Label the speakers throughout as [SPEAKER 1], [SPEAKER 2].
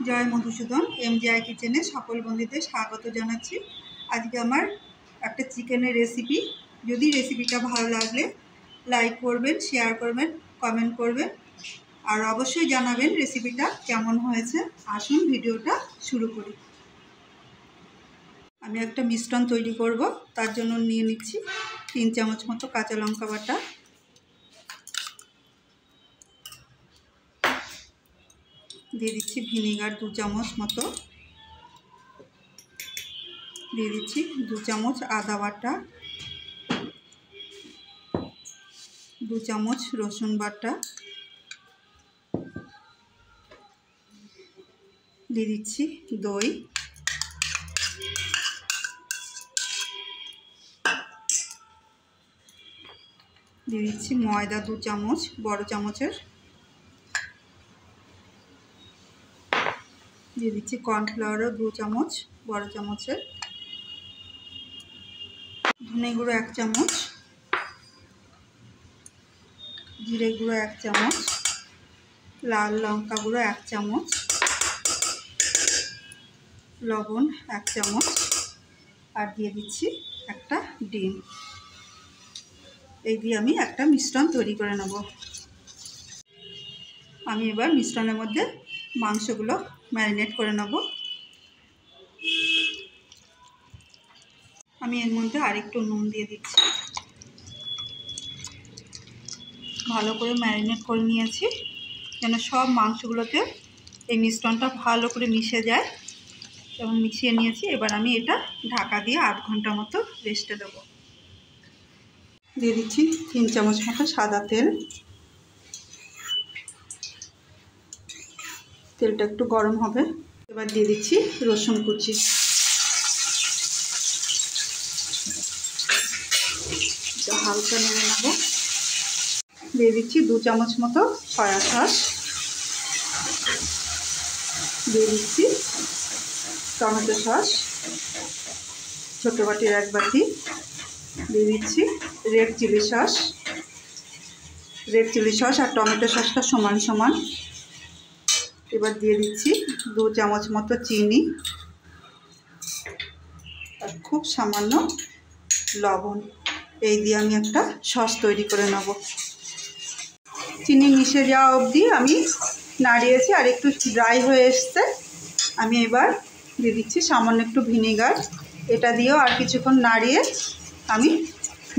[SPEAKER 1] জয় Madhusudan MgI কিচেনে সকল বন্ধুদের স্বাগত জানাচ্ছি। আজকে আমার একটা চিকেনের রেসিপি। যদি রেসিপিটা ভালো লাগলে লাইক করবেন, শেয়ার করবেন, কমেন্ট করবেন আর অবশ্যই জানাবেন রেসিপিটা কেমন হয়েছে। আসুন ভিডিওটা শুরু করি। আমি একটা মিশ্রণ তৈরি করব, তার জন্য নিয়ে নিচ্ছি 3 চামচ মতো কাঁচা লঙ্কা বাটা, দিয়ে দিচ্ছি ভিনেগার 2 চামচ মতো, দিয়ে দিচ্ছি 2 চামচ আদা বাটা, 2 চামচ রসুন বাটা, দিয়ে দিচ্ছি দই, দিয়ে দিচ্ছি ময়দা 2 চামচ বড় চামচের, দিয়ে দিচ্ছি কর্নফ্লাওয়ারও 2 চামচ বড় চামচের, ধনে গুঁড়ো 1 চামচ, জিরে গুঁড়ো 1 চামচ, লাল লঙ্কা গুঁড়ো 1 চামচ, লবণ 1 চামচ আর দিয়ে দিচ্ছি একটা ডিম। এই দিয়ে আমি একটা মিশ্রণ তৈরি করে নেব। আমি এবার মিশ্রণের মধ্যে মাংসগুলো ম্যারিনেট করে নেব। আমি এর মধ্যে আরেকটু নুন দিয়ে দিচ্ছি। ভালো করে ম্যারিনেট করে নিয়েছি যেন সব মাংসগুলোতে এই মিশ্রণটা ভালো করে মিশে যায়, এবং মিশিয়ে নিয়েছি। এবার আমি এটা ঢাকা দিয়ে 8 ঘন্টা মতো রেস্টে দেবো। দিয়ে দিচ্ছি 3 চামচ মতো সাদা তেল। তেলটা একটু গরম হবে। এবার দিয়ে দিচ্ছি রসুন কুচি, হালকা নেড়ে নেব। দিয়ে দিচ্ছি 2 চামচ মতো সয়া সস, দিয়ে দিচ্ছি টমেটো সস ছোটো বাটির 1 বাটি, দিয়ে দিচ্ছি রেড চিলি সস আর টমেটো সসটা সমান সমান। এবার দিয়ে দিচ্ছি 2 চামচ মতো চিনি আর খুব সামান্য লবণ। এই দিয়ে আমি একটা সস তৈরি করে নেব। চিনি মিশে যাওয়া অবধি আমি নাড়িয়েছি আর একটু ড্রাই হয়ে এসছে। আমি এবার দিয়ে দিচ্ছি সামান্য একটু ভিনেগার। এটা দিয়েও আর কিছুক্ষণ নাড়িয়ে আমি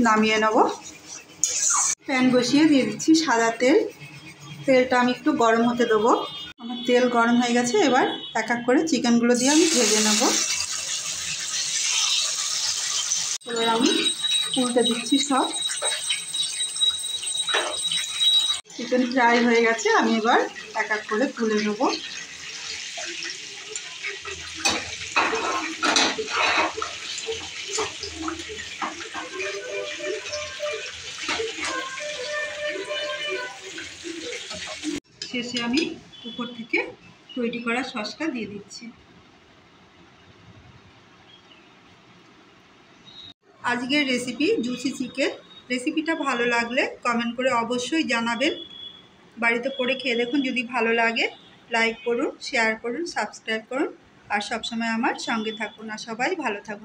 [SPEAKER 1] নামিয়ে নেব। প্যান বসিয়ে দিয়ে দিচ্ছি সাদা তেল। তেলটা আমি একটু গরম হতে দেবো। আমার তেল গরম হয়ে গেছে। এবার এক এক করে চিকেনগুলো দিয়ে আমি ভেজে নেব। এবার আমি উল্টে দিচ্ছি সব। চিকেন ফ্রাই হয়ে গেছে। আমি এবার এক এক করে তুলে নেব। শেষে আমি উপর থেকে তৈরি করা সসটা দিয়ে দিচ্ছি। আজকের রেসিপি জুসি চিকেন। রেসিপিটা ভালো লাগলে কমেন্ট করে অবশ্যই জানাবেন। বাড়িতে করে খেয়ে দেখুন। যদি ভালো লাগে লাইক করুন, শেয়ার করুন, সাবস্ক্রাইব করুন আর সবসময় আমার সঙ্গে থাকুন। আর সবাই ভালো থাকুন।